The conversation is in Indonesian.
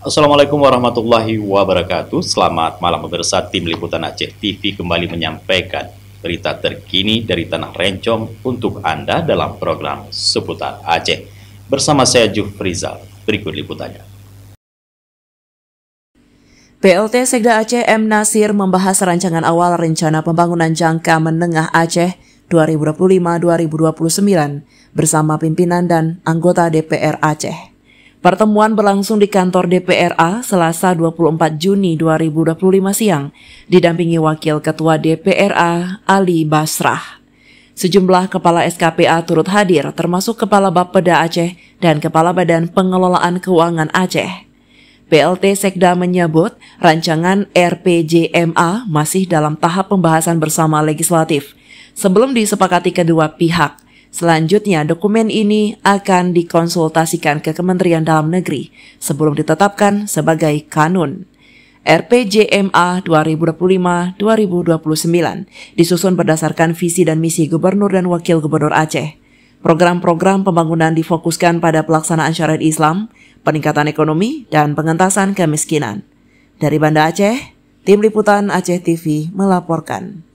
Assalamualaikum warahmatullahi wabarakatuh. Selamat malam pemirsa, tim Liputan Aceh TV kembali menyampaikan berita terkini dari Tanah Rencong untuk Anda dalam program Seputar Aceh. Bersama saya Jufrizal, berikut liputannya. PLT Sekda Aceh M. Nasir membahas rancangan awal rencana pembangunan jangka menengah Aceh 2025-2029 bersama pimpinan dan anggota DPR Aceh. Pertemuan berlangsung di kantor DPRA Selasa 24 Juni 2025 siang, didampingi Wakil Ketua DPRA Ali Basrah. Sejumlah kepala SKPA turut hadir, termasuk Kepala Bapeda Aceh dan Kepala Badan Pengelolaan Keuangan Aceh. PLT Sekda menyebut rancangan RPJMA masih dalam tahap pembahasan bersama legislatif sebelum disepakati kedua pihak. Selanjutnya, dokumen ini akan dikonsultasikan ke Kementerian Dalam Negeri sebelum ditetapkan sebagai kanun. RPJMA 2025-2029 disusun berdasarkan visi dan misi Gubernur dan Wakil Gubernur Aceh. Program-program pembangunan difokuskan pada pelaksanaan syariat Islam, peningkatan ekonomi, dan pengentasan kemiskinan. Dari Banda Aceh, tim Liputan Aceh TV melaporkan.